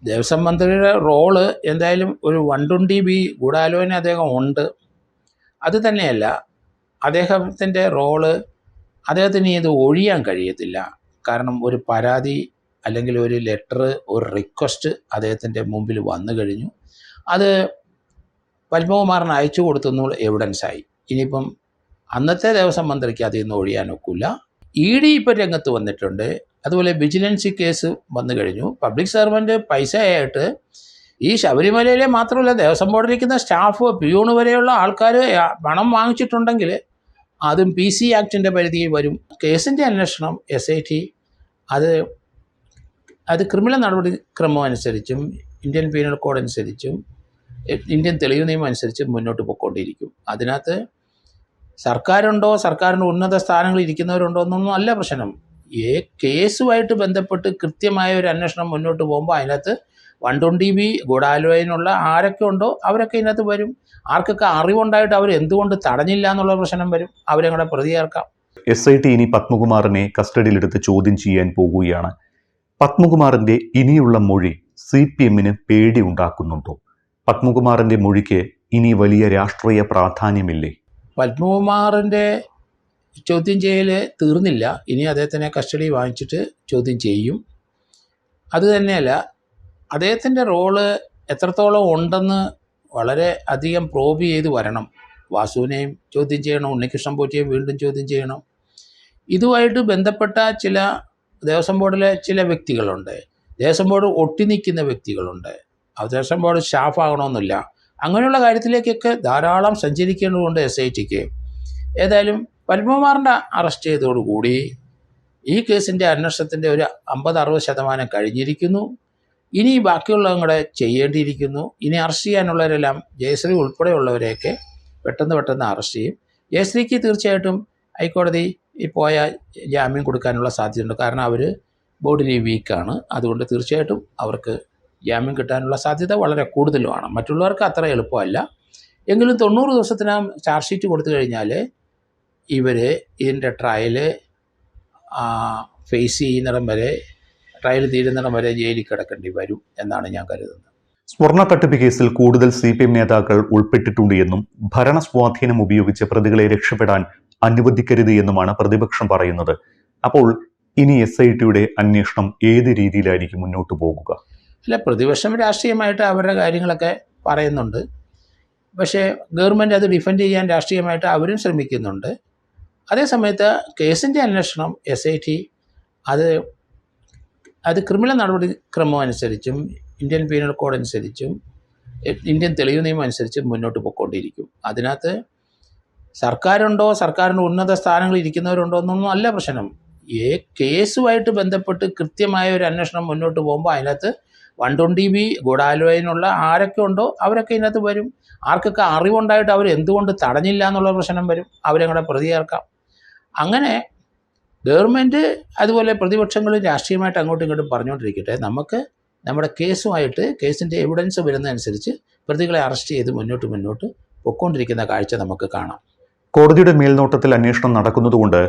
ദേവസ്വം മന്ത്രിയുടെ റോള് എന്തായാലും ഒരു 120B ഗൂഢാലോചന അദ്ദേഹം ഉണ്ട്. അത് തന്നെയല്ല, അദ്ദേഹത്തിൻ്റെ റോള് അദ്ദേഹത്തിന് ഇത് ഒഴിയാൻ കഴിയത്തില്ല. കാരണം ഒരു പരാതി അല്ലെങ്കിൽ ഒരു ലെറ്റർ, ഒരു റിക്വസ്റ്റ് അദ്ദേഹത്തിൻ്റെ മുമ്പിൽ വന്നു കഴിഞ്ഞു. അത് പത്മകുമാറിന് അയച്ചു കൊടുത്തെന്നുള്ള എവിഡൻസായി. ഇനിയിപ്പം അന്നത്തെ ദേവസ്വം മന്ത്രിക്ക് അതിൽ നിന്ന് ഒഴിയാനൊക്കില്ല. ED ഇപ്പോൾ രംഗത്ത് വന്നിട്ടുണ്ട്. അതുപോലെ വിജിലൻസി കേസ് വന്നു കഴിഞ്ഞു. പബ്ലിക് സർവൻറ്റ് പൈസയായിട്ട് ഈ ശബരിമലയിലെ മാത്രമല്ല, ദേവസ്വം ബോർഡിലിരിക്കുന്ന സ്റ്റാഫ്, പിയൂണ് വരെയുള്ള ആൾക്കാർ പണം വാങ്ങിച്ചിട്ടുണ്ടെങ്കിൽ അതും PC ആക്ടിൻ്റെ പരിധിയിൽ വരും. കേസിൻ്റെ അന്വേഷണം SIT അത് ക്രിമിനൽ നടപടിക്രമം അനുസരിച്ചും ഇന്ത്യൻ പീനൽ കോഡ് അനുസരിച്ചും ഇന്ത്യൻ തെളിവ് നിയമം അനുസരിച്ച് മുന്നോട്ട് പോയിക്കൊണ്ടിരിക്കും. അതിനകത്ത് സർക്കാരുണ്ടോ, സർക്കാരിൻ്റെ ഉന്നത സ്ഥാനങ്ങളിൽ ഇരിക്കുന്നവരുണ്ടോ എന്നൊന്നും അല്ല പ്രശ്നം. കേസുമായിട്ട് ബന്ധപ്പെട്ട് കൃത്യമായ ഒരു അന്വേഷണം മുന്നോട്ട് പോകുമ്പോൾ അതിനകത്ത് 120B ഗൂഢാലോചനയുള്ള ആരൊക്കെ ഉണ്ടോ അവരൊക്കെ ഇതിനകത്ത് വരും. ആർക്കൊക്കെ അറിവുണ്ടായിട്ട് അവർ എന്തുകൊണ്ട് തടഞ്ഞില്ല എന്നുള്ള പ്രശ്നം വരും. അവരെ കൂടെ പ്രതി ചേർക്കാം. SIT ഇനി പത്മകുമാറിനെ കസ്റ്റഡിയിലെടുത്ത് ചോദ്യം ചെയ്യാൻ പോകുകയാണ്. പത്മകുമാറിന്റെ ഇനിയുള്ള മൊഴി CPMന് പേടി ഉണ്ടാക്കുന്നുണ്ടോ? പത്മകുമാറിന്റെ മൊഴിക്ക് ഇനി വലിയ രാഷ്ട്രീയ പ്രാധാന്യമില്ലേ? പത്മകുമാറിൻ്റെ ചോദ്യം ചെയ്യൽ തീർന്നില്ല. ഇനി അദ്ദേഹത്തിനെ കസ്റ്റഡി വാങ്ങിച്ചിട്ട് ചോദ്യം ചെയ്യും. അതുതന്നെയല്ല, അദ്ദേഹത്തിൻ്റെ റോള് എത്രത്തോളം ഉണ്ടെന്ന് വളരെ അധികം പ്രോബ് ചെയ്ത് വരണം. വാസുവിനെയും ചോദ്യം ചെയ്യണം, ഉണ്ണികൃഷ്ണൻ പോറ്റിയെ വീണ്ടും ചോദ്യം ചെയ്യണം. ഇതുമായിട്ട് ബന്ധപ്പെട്ട ചില ദേവസ്വം ബോർഡിലെ ചില വ്യക്തികളുണ്ട്. ദേവസ്വം ബോർഡ് ഒട്ടി നിൽക്കുന്ന വ്യക്തികളുണ്ട്. ദേവസ്വം ബോർഡ് സ്റ്റാഫ് ആകണമെന്നില്ല. അങ്ങനെയുള്ള കാര്യത്തിലേക്കൊക്കെ ധാരാളം സഞ്ചരിക്കേണ്ടതുകൊണ്ട് SITക്ക്. ഏതായാലും പത്മകുമാറിൻ്റെ അറസ്റ്റ് ചെയ്തതോടുകൂടി ഈ കേസിൻ്റെ അന്വേഷണത്തിൻ്റെ ഒരു 50-60% കഴിഞ്ഞിരിക്കുന്നു. ഇനി ബാക്കിയുള്ളതും കൂടെ ചെയ്യേണ്ടിയിരിക്കുന്നു. ഇനി അറസ്റ്റ് ചെയ്യാനുള്ളവരെല്ലാം ജയശ്രീ ഉൾപ്പെടെയുള്ളവരെയൊക്കെ പെട്ടെന്ന് അറസ്റ്റ് ചെയ്യും. ജയശ്രീക്ക് തീർച്ചയായിട്ടും ഹൈക്കോടതി പോയ ജാമ്യം കൊടുക്കാനുള്ള സാധ്യതയുണ്ട്. കാരണം അവർ ബോഡിലി വീക്കാണ്. അതുകൊണ്ട് തീർച്ചയായിട്ടും അവർക്ക് ജാമ്യം കിട്ടാനുള്ള സാധ്യത വളരെ കൂടുതലുമാണ്. മറ്റുള്ളവർക്ക് അത്ര എളുപ്പമല്ല. എങ്കിലും 90 ദിവസത്തിനകം ചാർജ് ഷീറ്റ് കൊടുത്തു കഴിഞ്ഞാൽ ഇവർ ഇതിൻ്റെ ട്രയൽ ഫേസ് ചെയ്യുന്നിടം വരെ, ട്രയൽ തീരുന്നിടം വരെ ജയിലിൽ കിടക്കേണ്ടി വരും എന്നാണ് ഞാൻ കരുതുന്നത്. സ്വർണ്ണ തട്ടിപ്പ് കേസിൽ കൂടുതൽ CPM നേതാക്കൾ ഉൾപ്പെട്ടിട്ടുണ്ട് എന്നും ഭരണ സ്വാധീനം ഉപയോഗിച്ച് പ്രതികളെ രക്ഷപ്പെടാൻ അനുവദിക്കരുത് എന്നുമാണ് പ്രതിപക്ഷം പറയുന്നത്. അപ്പോൾ ഇനി SITയുടെ അന്വേഷണം ഏത് രീതിയിലായിരിക്കും മുന്നോട്ട് പോകുക? അല്ല, പ്രതിപക്ഷം രാഷ്ട്രീയമായിട്ട് അവരുടെ കാര്യങ്ങളൊക്കെ പറയുന്നുണ്ട്. പക്ഷേ ഗവൺമെൻറ് അത് ഡിഫെൻഡ് ചെയ്യാൻ രാഷ്ട്രീയമായിട്ട് അവരും ശ്രമിക്കുന്നുണ്ട്. അതേസമയത്ത് കേസിൻ്റെ അന്വേഷണം SIT അത് ക്രിമിനൽ നടപടിക്രമം അനുസരിച്ചും ഇന്ത്യൻ പീനൽ കോഡ് അനുസരിച്ചും ഇന്ത്യൻ തെളിവ് നിയമം അനുസരിച്ചും മുന്നോട്ട് പോയിക്കൊണ്ടിരിക്കും. അതിനകത്ത് സർക്കാരുണ്ടോ, സർക്കാരിൻ്റെ ഉന്നത സ്ഥാനങ്ങളിൽ ഇരിക്കുന്നവരുണ്ടോ എന്നൊന്നും അല്ല പ്രശ്നം. കേസുമായിട്ട് ബന്ധപ്പെട്ട് കൃത്യമായ ഒരു അന്വേഷണം മുന്നോട്ട് പോകുമ്പോൾ അതിനകത്ത് 120B ഗൂഢാലോചനയുള്ള ആരൊക്കെ ഉണ്ടോ അവരൊക്കെ ഇതിനകത്ത് വരും. ആർക്കൊക്കെ അറിവുണ്ടായിട്ട് അവർ എന്തുകൊണ്ട് തടഞ്ഞില്ല എന്നുള്ള പ്രശ്നം വരും. അവരെ കൂടെ പ്രതി ചേർക്കാം. അങ്ങനെ ഗവൺമെൻറ് അതുപോലെ പ്രതിപക്ഷങ്ങൾ രാഷ്ട്രീയമായിട്ട് അങ്ങോട്ടും ഇങ്ങോട്ടും പറഞ്ഞുകൊണ്ടിരിക്കട്ടെ. നമുക്ക് നമ്മുടെ കേസുമായിട്ട് കേസിൻ്റെ എവിഡൻസ് വരുന്നതനുസരിച്ച് പ്രതികളെ അറസ്റ്റ് ചെയ്ത് മുന്നോട്ട് പൊയ്ക്കൊണ്ടിരിക്കുന്ന കാഴ്ച നമുക്ക് കാണാം. കോടതിയുടെ മേൽനോട്ടത്തിൽ അന്വേഷണം നടക്കുന്നതുകൊണ്ട്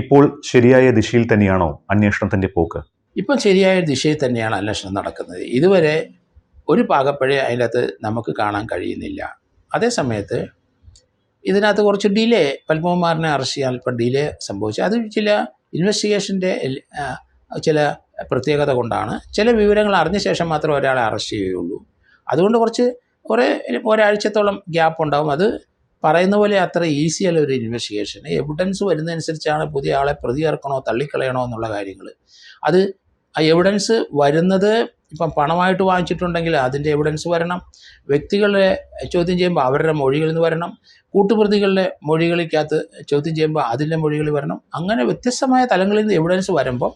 ഇപ്പോൾ ശരിയായ ദിശയിൽ തന്നെയാണോ അന്വേഷണത്തിന്റെ പോക്ക്? ഇപ്പം ശരിയായ ദിശയിൽ തന്നെയാണ് അന്വേഷണം നടക്കുന്നത്. ഇതുവരെ ഒരു പാകപ്പഴേ അതിനകത്ത് നമുക്ക് കാണാൻ കഴിയുന്നില്ല. അതേസമയത്ത് ഇതിനകത്ത് കുറച്ച് ഡിലേ, പത്മകുമാറിനെ അറസ്റ്റ് ചെയ്യാൻ അല്പം ഡിലേ സംഭവിച്ചു. അത് ചില ഇൻവെസ്റ്റിഗേഷൻ്റെ ചില പ്രത്യേകത കൊണ്ടാണ്. ചില വിവരങ്ങൾ അറിഞ്ഞ ശേഷം മാത്രമേ ഒരാളെ അറസ്റ്റ് ചെയ്യുകയുള്ളൂ. അതുകൊണ്ട് ഒരാഴ്ചത്തോളം ഗ്യാപ്പ് ഉണ്ടാകും. അത് പറയുന്ന പോലെ അത്ര ഈസി അല്ല ഒരു ഇൻവെസ്റ്റിഗേഷൻ. എവിഡൻസ് വരുന്നതനുസരിച്ചാണ് പുതിയ ആളെ പ്രതി ചേർക്കണോ തള്ളിക്കളയണോ എന്നുള്ള കാര്യങ്ങൾ. അത് ആ എവിഡൻസ് വരുന്നത് ഇപ്പം പണമായിട്ട് വാങ്ങിച്ചിട്ടുണ്ടെങ്കിൽ അതിൻ്റെ എവിഡൻസ് വരണം. വ്യക്തികളെ ചോദ്യം ചെയ്യുമ്പോൾ അവരുടെ മൊഴികളിൽ നിന്ന് വരണം. കൂട്ടുപ്രതികളുടെ മൊഴികളിക്കകത്ത് ചോദ്യം ചെയ്യുമ്പോൾ അതിൻ്റെ മൊഴികൾ വരണം. അങ്ങനെ വ്യത്യസ്തമായ തലങ്ങളിൽ നിന്ന് എവിഡൻസ് വരുമ്പോൾ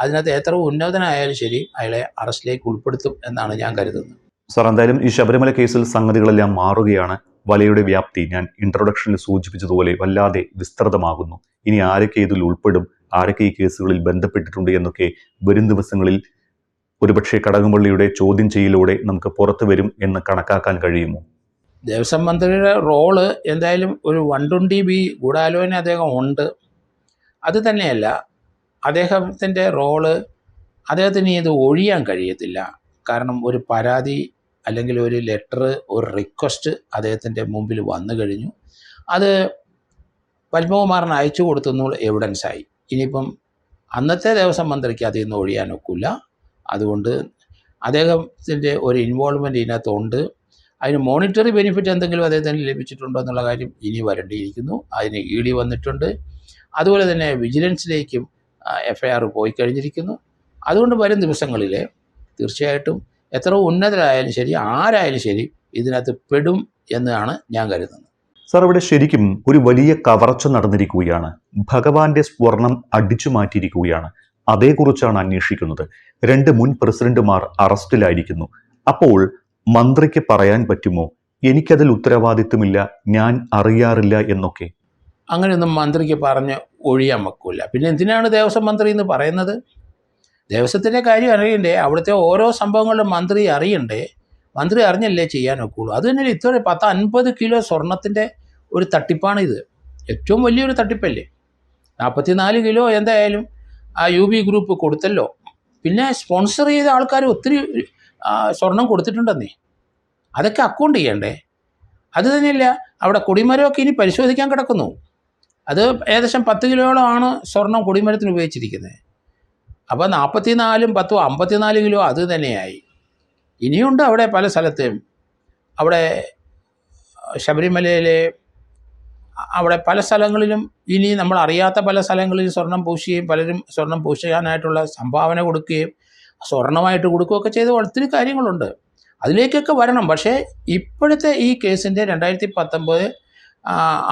അതിനകത്ത് എത്ര ഉന്നതനായാലും ശരി അയാളെ അറസ്റ്റിലേക്ക് ഉൾപ്പെടുത്തും എന്നാണ് ഞാൻ കരുതുന്നത്. സാർ, എന്തായാലും ഈ ശബരിമല കേസിൽ സംഗതികളെല്ലാം മാറുകയാണ്. വലയുടെ വ്യാപ്തി ഞാൻ ഇൻട്രൊഡക്ഷനിൽ സൂചിപ്പിച്ചതുപോലെ വല്ലാതെ വിസ്തൃതമാകുന്നു. ഇനി ആരൊക്കെ ഇതിൽ ഉൾപ്പെടും, ആരൊക്കെ ഈ കേസുകളിൽ ബന്ധപ്പെട്ടിട്ടുണ്ട് എന്നൊക്കെ വരും ദിവസങ്ങളിൽ ഒരുപക്ഷെ കടകംപള്ളിയുടെ ചോദ്യം ചെയ്യലോടെ നമുക്ക് പുറത്തു വരും എന്ന് കണക്കാക്കാൻ കഴിയുമോ? ദേവസ്വം മന്ത്രിയുടെ റോള് എന്തായാലും ഒരു 120B ഗൂഢാലോചന അദ്ദേഹം ഉണ്ട്. അത് തന്നെയല്ല, അദ്ദേഹത്തിൻ്റെ റോള് അദ്ദേഹത്തിന് ഇത് ഒഴിയാൻ കഴിയത്തില്ല. കാരണം ഒരു പരാതി അല്ലെങ്കിൽ ഒരു ലെറ്റർ, ഒരു റിക്വസ്റ്റ് അദ്ദേഹത്തിൻ്റെ മുമ്പിൽ വന്നു കഴിഞ്ഞു. അത് പത്മകുമാറിന് അയച്ചു കൊടുത്തെന്നുള്ള എവിഡൻസായി. ഇനിയിപ്പം അന്നത്തെ ദേവസ്വം മന്ത്രിക്ക് അതിൽ നിന്ന് ഒഴിയാനൊക്കില്ല. അതുകൊണ്ട് അദ്ദേഹത്തിൻ്റെ ഒരു ഇൻവോൾവ്മെൻ്റ് ഇതിനകത്തുണ്ട്. അതിന് മോണിറ്ററി ബെനിഫിറ്റ് എന്തെങ്കിലും അദ്ദേഹത്തിന് ലഭിച്ചിട്ടുണ്ടോ എന്നുള്ള കാര്യം ഇനി വരേണ്ടിയിരിക്കുന്നു. അതിന് ED വന്നിട്ടുണ്ട്. അതുപോലെ തന്നെ വിജിലൻസിലേക്കും FIR പോയി കഴിഞ്ഞിരിക്കുന്നു. അതുകൊണ്ട് വരും ദിവസങ്ങളിൽ തീർച്ചയായിട്ടും എത്ര ഉന്നതരായാലും ശരി, ആരായാലും ശരി, ഇതിനകത്ത് പെടും എന്നാണ് ഞാൻ കരുതുന്നത്. സാർ, ഇവിടെ ശരിക്കും ഒരു വലിയ കവർച്ച നടന്നിരിക്കുകയാണ്. ഭഗവാന്റെ സ്വർണം അടിച്ചു മാറ്റിയിരിക്കുകയാണ്. അതേക്കുറിച്ചാണ് അന്വേഷിക്കുന്നത്. 2 മുൻ പ്രസിഡന്റുമാർ അറസ്റ്റിലായിരിക്കുന്നു. അപ്പോൾ മന്ത്രിക്ക് പറയാൻ പറ്റുമോ, എനിക്കതിൽ ഉത്തരവാദിത്വമില്ല, ഞാൻ അറിയാറില്ല എന്നൊക്കെ? അങ്ങനെയൊന്നും മന്ത്രിക്ക് പറഞ്ഞ് ഒഴിയാൻ വെക്കില്ല. പിന്നെ എന്തിനാണ് ദേവസ്വം മന്ത്രി എന്ന് പറയുന്നത്? ദേവസ്വത്തിൻ്റെ കാര്യം അറിയണ്ടേ? അവിടുത്തെ ഓരോ സംഭവങ്ങളും മന്ത്രി അറിയണ്ടേ? മന്ത്രി അറിഞ്ഞല്ലേ ചെയ്യാൻ ഒക്കുള്ളൂ. അത് തന്നെ ഇത്ര 50 കിലോ സ്വർണത്തിൻ്റെ ഒരു തട്ടിപ്പാണിത്. ഏറ്റവും വലിയൊരു തട്ടിപ്പല്ലേ. 44 കിലോ എന്തായാലും ആ UB ഗ്രൂപ്പ് കൊടുത്തല്ലോ. പിന്നെ സ്പോൺസർ ചെയ്ത ആൾക്കാർ ഒത്തിരി സ്വർണം കൊടുത്തിട്ടുണ്ടെന്നേ. അതൊക്കെ അക്കൗണ്ട് ചെയ്യണ്ടേ? അത് തന്നെയല്ല, അവിടെ കൊടിമരമൊക്കെ ഇനി പരിശോധിക്കാൻ കിടക്കുന്നു. അത് ഏകദേശം 10 കിലോയോളമാണ് സ്വർണം കൊടിമരത്തിന് ഉപയോഗിച്ചിരിക്കുന്നത്. അപ്പോൾ 44ഉം 10ഉം 54 കിലോ അത് തന്നെയായി. ഇനിയുണ്ട് അവിടെ പല സ്ഥലത്തും. അവിടെ ശബരിമലയിലെ അവിടെ പല സ്ഥലങ്ങളിലും ഇനി നമ്മൾ അറിയാത്ത പല സ്ഥലങ്ങളിൽ സ്വർണം പൂശുകയും പലരും സ്വർണം പൂശാനായിട്ടുള്ള സംഭാവന കൊടുക്കുകയും സ്വർണമായിട്ട് കൊടുക്കുകയൊക്കെ ചെയ്ത ഒത്തിരി കാര്യങ്ങളുണ്ട്. അതിലേക്കൊക്കെ വരണം. പക്ഷേ ഇപ്പോഴത്തെ ഈ കേസിൻ്റെ 2019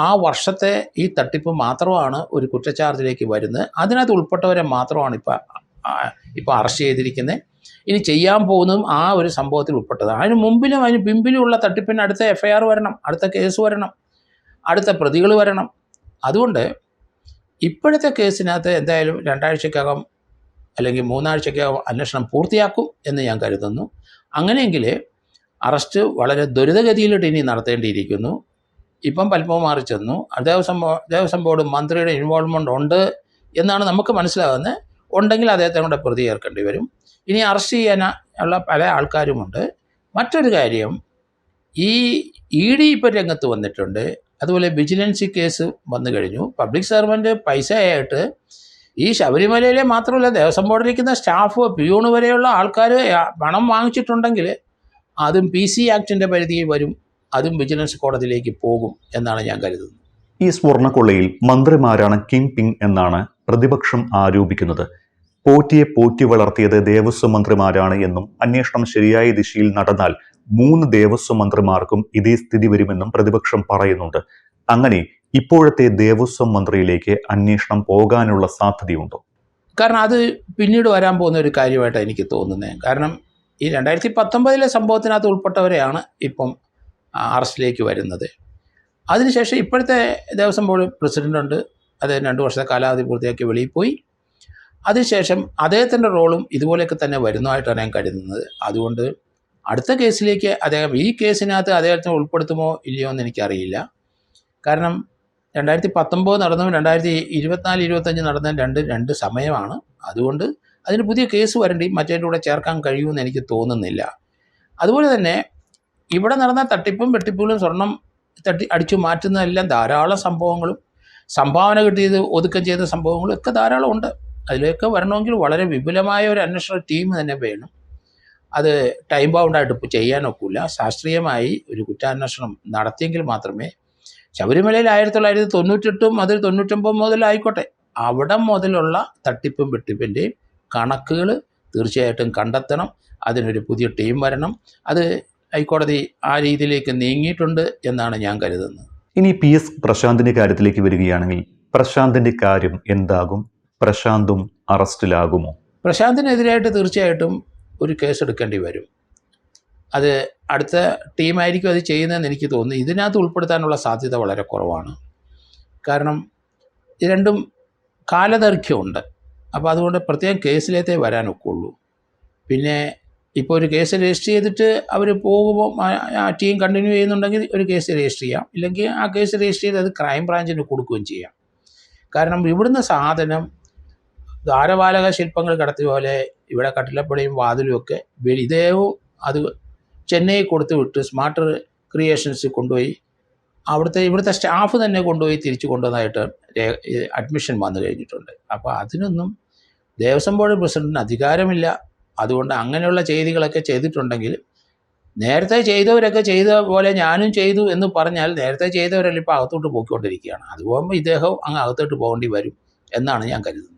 ആ വർഷത്തെ ഈ തട്ടിപ്പ് മാത്രമാണ് ഒരു കുറ്റച്ചാർജിലേക്ക് വരുന്നത്. അതിനകത്ത് ഉൾപ്പെട്ടവരെ മാത്രമാണ് ഇപ്പോൾ അറസ്റ്റ് ചെയ്തിരിക്കുന്നത്. ഇനി ചെയ്യാൻ പോകുന്നതും ആ ഒരു സംഭവത്തിൽ ഉൾപ്പെട്ടതാണ്. അതിന് മുമ്പിലും അതിന് പിമ്പിലുമുള്ള തട്ടിപ്പിന് അടുത്ത FIR വരണം, അടുത്ത കേസ് വരണം, അടുത്ത പ്രതികൾ വരണം. അതുകൊണ്ട് ഇപ്പോഴത്തെ കേസിനകത്ത് എന്തായാലും 2 ആഴ്ചക്കകം അല്ലെങ്കിൽ 3 ആഴ്ചക്കകം അന്വേഷണം പൂർത്തിയാക്കും എന്ന് ഞാൻ കരുതുന്നു. അങ്ങനെയെങ്കിൽ അറസ്റ്റ് വളരെ ത്വരിതഗതിയിലിട്ട് ഇനി നടത്തേണ്ടിയിരിക്കുന്നു. ഇപ്പം പത്മകുമാർ ചെന്നു, ദേവസ്വം ബോർഡ് മന്ത്രിയുടെ ഇൻവോൾവ്മെൻ്റ് ഉണ്ട് എന്നാണ് നമുക്ക് മനസ്സിലാകുന്നത്. ഉണ്ടെങ്കിൽ അദ്ദേഹത്തെ കൊണ്ട് പ്രതി ചേർക്കേണ്ടി വരും. ഇനി അറസ്റ്റ് ചെയ്യാനുള്ള പല ആൾക്കാരുമുണ്ട്. മറ്റൊരു കാര്യം, ഈ ED ഇപ്പോൾ രംഗത്ത് വന്നിട്ടുണ്ട്. അതുപോലെ വിജിലൻസ് കേസ് വന്നു കഴിഞ്ഞു. പബ്ലിക് സർവൻറ്റ് പൈസയായിട്ട് ഈ ശബരിമലയിലെ മാത്രമല്ല ദേവസ്വം ബോർഡിലിരിക്കുന്ന സ്റ്റാഫ്, പിയൂണ് വരെയുള്ള ആൾക്കാർ പണം വാങ്ങിച്ചിട്ടുണ്ടെങ്കിൽ അതും PC ആക്ടിൻ്റെ പരിധിയിൽ വരും. അതും വിജിലൻസ് കോടതിയിലേക്ക് പോകും എന്നാണ് ഞാൻ കരുതുന്നത്. ഈ സ്വർണ്ണക്കൊള്ളയിൽ മന്ത്രിമാരാണ് കിങ് പിങ് എന്നാണ് പ്രതിപക്ഷം ആരോപിക്കുന്നത്. പോറ്റിയെ പോറ്റി വളർത്തിയത് ദേവസ്വം മന്ത്രിമാരാണ് എന്നും അന്വേഷണം ശരിയായ ദിശയിൽ നടന്നാൽ 3 ദേവസ്വം മന്ത്രിമാർക്കും ഇതേ സ്ഥിതി വരുമെന്നും പ്രതിപക്ഷം പറയുന്നുണ്ട്. അങ്ങനെ ഇപ്പോഴത്തെ ദേവസ്വം മന്ത്രിയിലേക്ക് അന്വേഷണം പോകാനുള്ള സാധ്യതയുണ്ടോ? കാരണം അത് പിന്നീട് വരാൻ പോകുന്ന ഒരു കാര്യമായിട്ടാണ് എനിക്ക് തോന്നുന്നത്. കാരണം ഈ 2019 സംഭവത്തിനകത്ത് ഉൾപ്പെട്ടവരെയാണ് ഇപ്പം അറസ്റ്റിലേക്ക് വരുന്നത്. അതിനുശേഷം ഇപ്പോഴത്തെ ദേവസ്വം ബോർഡ് പ്രസിഡൻ്റുണ്ട്. അദ്ദേഹം 2 വർഷത്തെ കാലാവധി പൂർത്തിയാക്കി വെളിയിൽ പോയി. അതിനുശേഷം അദ്ദേഹത്തിൻ്റെ റോളും ഇതുപോലെയൊക്കെ തന്നെ വരുന്നതായിട്ടാണ് ഞാൻ കരുതുന്നത്. അതുകൊണ്ട് അടുത്ത കേസിലേക്ക് അദ്ദേഹം ഈ കേസിനകത്ത് അദ്ദേഹത്തെ ഉൾപ്പെടുത്തുമോ ഇല്ലയോ എന്ന് എനിക്കറിയില്ല. കാരണം 2019 നടന്നതും 2024-25 നടന്ന രണ്ട് സമയമാണ്. അതുകൊണ്ട് അതിന് പുതിയ കേസ് വരേണ്ടി മറ്റേൻ്റെ കൂടെ ചേർക്കാൻ കഴിയുമെന്ന് എനിക്ക് തോന്നുന്നില്ല. അതുപോലെ തന്നെ ഇവിടെ നടന്ന തട്ടിപ്പും വെട്ടിപ്പുകളും സ്വർണം അടിച്ചു മാറ്റുന്നതെല്ലാം ധാരാളം സംഭവങ്ങളും സംഭാവന കിട്ടിയത് ഒതുക്കം ചെയ്ത സംഭവങ്ങളും ഒക്കെ ധാരാളം ഉണ്ട്. അതിലേക്ക് വരണമെങ്കിൽ വളരെ വിപുലമായ ഒരു അന്വേഷണ ടീം തന്നെ വേണം. അത് ടൈം ബൗണ്ടായിട്ട് ചെയ്യാനൊക്കില്ല. ശാസ്ത്രീയമായി ഒരു കുറ്റാന്വേഷണം നടത്തിയെങ്കിൽ മാത്രമേ ശബരിമലയിൽ 1998 അതിൽ 99 മുതലായിക്കോട്ടെ അവിടെ മുതലുള്ള തട്ടിപ്പും വെട്ടിപ്പിൻ്റെയും കണക്കുകൾ തീർച്ചയായിട്ടും കണ്ടെത്തണം. അതിനൊരു പുതിയ ടീം വരണം. അത് ഹൈക്കോടതി ആ രീതിയിലേക്ക് നീങ്ങിയിട്ടുണ്ട് എന്നാണ് ഞാൻ കരുതുന്നത്. ഇനി PS പ്രശാന്തിന്റെ കാര്യത്തിലേക്ക് വരികയാണെങ്കിൽ പ്രശാന്തിന്റെ കാര്യം എന്താകും? പ്രശാന്തും അറസ്റ്റിലാകുമോ? പ്രശാന്തിനെതിരായിട്ട് തീർച്ചയായിട്ടും ഒരു കേസ് എടുക്കേണ്ടി വരും. അത് അടുത്ത ടീമായിരിക്കും അത് ചെയ്യുന്നതെന്ന് എനിക്ക് തോന്നുന്നു. ഇതിനകത്ത് ഉൾപ്പെടുത്താനുള്ള സാധ്യത വളരെ കുറവാണ്. കാരണം ഇത് രണ്ടും കാലദൈർഘ്യമുണ്ട്. അപ്പോൾ അതുകൊണ്ട് പ്രത്യേകം കേസിലേത്തേ വരാനൊക്കുള്ളൂ. പിന്നെ ഇപ്പോൾ ഒരു കേസ് രജിസ്റ്റർ ചെയ്തിട്ട് അവർ പോകുമ്പോൾ ആ ടീം കണ്ടിന്യൂ ചെയ്യുന്നുണ്ടെങ്കിൽ ഒരു കേസ് രജിസ്റ്റർ ചെയ്യാം. ഇല്ലെങ്കിൽ ആ കേസ് രജിസ്റ്റർ ചെയ്ത് അത് ക്രൈം ബ്രാഞ്ചിന് കൊടുക്കുകയും ചെയ്യാം. കാരണം ഇവിടുന്ന് സാധനം ദ്വാരപാലക ശില്പങ്ങൾ കടത്തിയ പോലെ ഇവിടെ കട്ടിലപ്പടിയും വാതിലും ഒക്കെ ഇദ്ദേഹവും അത് ചെന്നൈ കൊടുത്തു വിട്ട് സ്മാർട്ട് ക്രിയേഷൻസ് കൊണ്ടുപോയി ഇവിടുത്തെ സ്റ്റാഫ് തന്നെ കൊണ്ടുപോയി തിരിച്ചു കൊണ്ടുവന്നതായിട്ട് അഡ്മിഷൻ വന്നു കഴിഞ്ഞിട്ടുണ്ട്. അപ്പോൾ അതിനൊന്നും ദേവസ്വം ബോർഡ് പ്രസിഡന്റിന് അധികാരമില്ല. അതുകൊണ്ട് അങ്ങനെയുള്ള ചെയ്തികളൊക്കെ ചെയ്തിട്ടുണ്ടെങ്കിൽ നേരത്തെ ചെയ്തവരൊക്കെ ചെയ്ത പോലെ ഞാനും ചെയ്തു എന്ന് പറഞ്ഞാൽ നേരത്തെ ചെയ്തവരെല്ലാം ഇപ്പോൾ അകത്തോട്ട് പോയിക്കൊണ്ടിരിക്കുകയാണ്. അതുപോകുമ്പോൾ ഇദ്ദേഹം അങ്ങ് അകത്തോട്ട് പോകേണ്ടി വരും എന്നാണ് ഞാൻ കരുതുന്നത്.